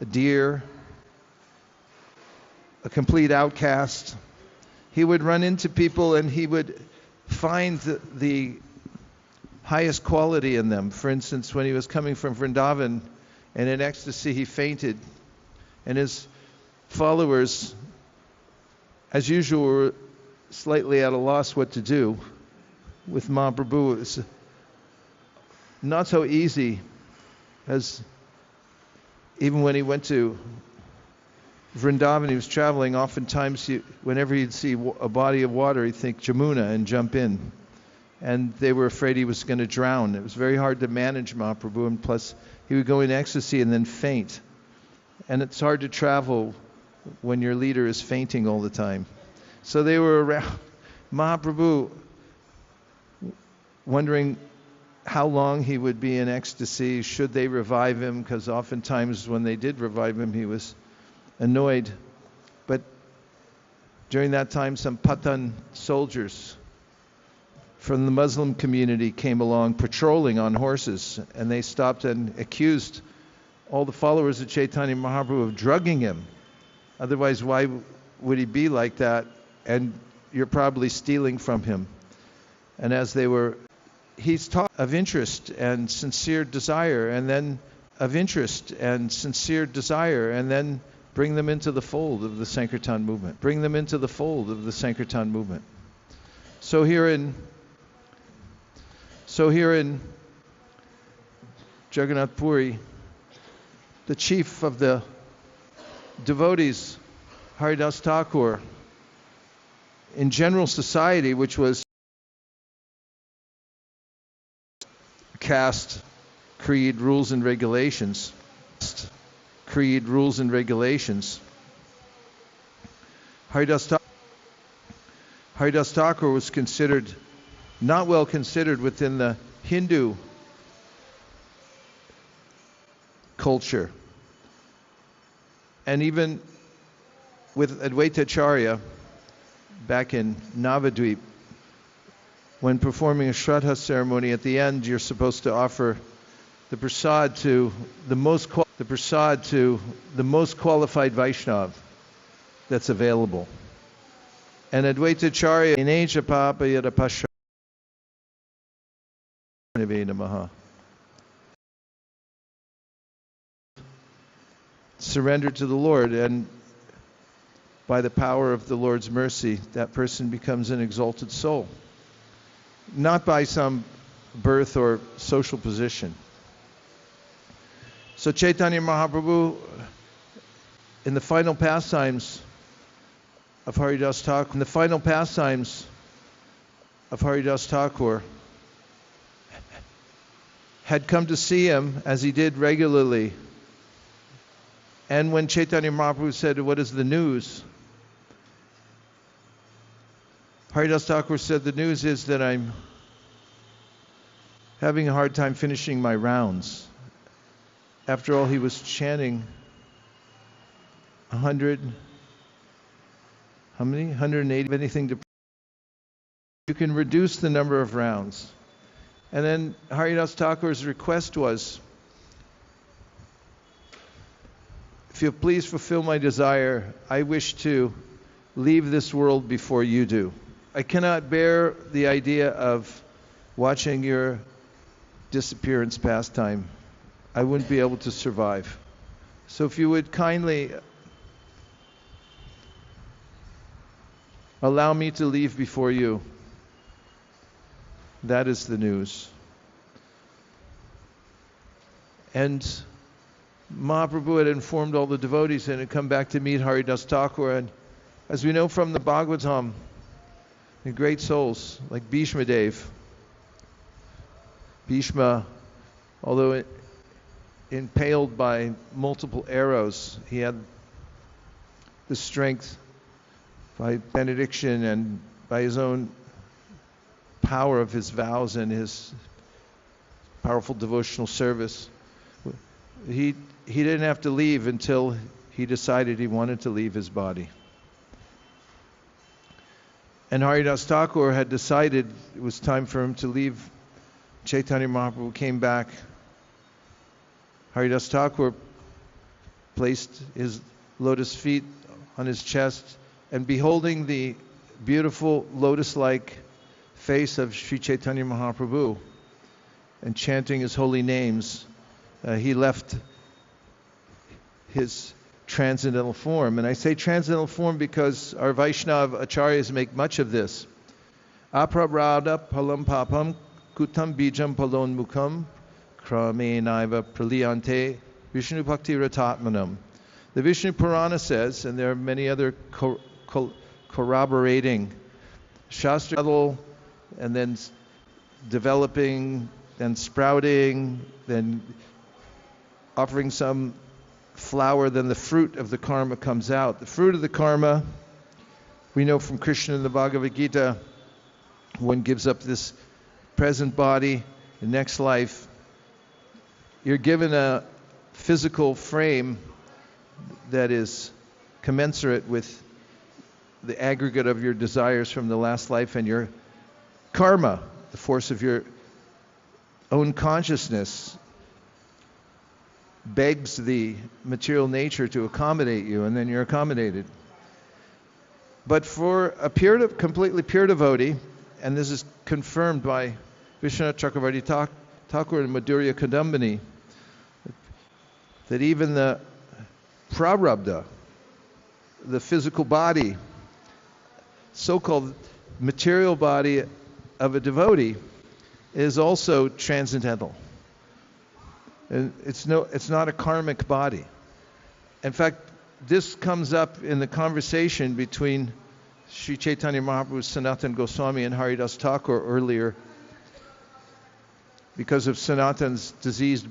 a deer, a complete outcast. He would run into people and he would find the highest quality in them. For instance, when he was coming from Vrindavan and in ecstasy he fainted, and his followers, as usual, were slightly at a loss what to do with Mahaprabhu. It was not so easy, as even when he went to Vrindavan, he was traveling, oftentimes whenever he'd see a body of water, he'd think Jamuna and jump in. And they were afraid he was going to drown. It was very hard to manage Mahaprabhu, and plus he would go in ecstasy and then faint. And it's hard to travel when your leader is fainting all the time. So they were around Mahaprabhu, wondering how long he would be in ecstasy, should they revive him, because oftentimes when they did revive him, he was annoyed. But during that time, some Pathan soldiers from the Muslim community came along patrolling on horses, and they stopped and accused all the followers of Chaitanya Mahaprabhu of drugging him. Otherwise, why would he be like that? And you're probably stealing from him. And as they were, he's taught of interest and sincere desire, and then of interest and sincere desire, and then bring them into the fold of the Sankirtan movement. Bring them into the fold of the Sankirtan movement. So here in Jagannath Puri, the chief of the devotees, Haridāsa Ṭhākura, in general society, which was caste, creed, rules and regulations, Haridāsa Ṭhākura was not well considered within the Hindu culture. And even with Advaitacharya, back in Navadvip, when performing a Shraddha ceremony, at the end you're supposed to offer the prasad to the most qualified Vaishnav that's available. And Advaitacharya in Aja Papa Yada Pasha Namaha surrendered to the Lord, and by the power of the Lord's mercy, that person becomes an exalted soul. Not by some birth or social position. So Chaitanya Mahaprabhu, in the final pastimes of Haridāsa Ṭhākura, had come to see him as he did regularly. And when Chaitanya Mahaprabhu said, "What is the news?" Haridāsa Ṭhākura said, "The news is that I'm having a hard time finishing my rounds." After all, he was chanting 100, how many? 180, anything to... You can reduce the number of rounds. And then Haridāsa Ṭhākura's request was, "If you'll please fulfill my desire, I wish to leave this world before you do. I cannot bear the idea of watching your disappearance pastime. I wouldn't be able to survive. So if you would kindly allow me to leave before you." That is the news. And Mahaprabhu had informed all the devotees and had come back to meet Haridāsa Ṭhākura. And as we know from the Bhagavatam, the great souls like Bhishma Dev, Bhishma, although impaled by multiple arrows, he had the strength by benediction and by his own power of his vows and his powerful devotional service. He didn't have to leave until he decided he wanted to leave his body. And Haridāsa Ṭhākura had decided it was time for him to leave. Chaitanya Mahaprabhu came back. Haridāsa Ṭhākura placed his lotus feet on his chest, and beholding the beautiful lotus-like face of Sri Chaitanya Mahaprabhu and chanting his holy names, he left his transcendental form. And I say transcendental form because our Vaishnava acharyas make much of this. Aprarabdha palam papam kutam bijam palon mukham kramenaiva praliyante Vishnu bhakti ratatmanam. The Vishnu Purana says, and there are many other corroborating Shastra, and then developing, then sprouting, then offering some flower, then the fruit of the karma comes out. The fruit of the karma, we know from Krishna in the Bhagavad Gita, one gives up this present body, the next life, you're given a physical frame that is commensurate with the aggregate of your desires from the last life, and your karma, the force of your own consciousness, begs the material nature to accommodate you, and then you're accommodated. But for a completely pure devotee, and this is confirmed by Vishwanath Chakravarti Ṭhākura and Madhurya Kadambini, that even the prarabdha, the physical body, so-called material body of a devotee, is also transcendental. And it's not a karmic body. In fact, this comes up in the conversation between Sri Chaitanya Mahaprabhu, Sanatana Goswami, and Haridāsa Ṭhākura earlier, because of Sanatan's diseased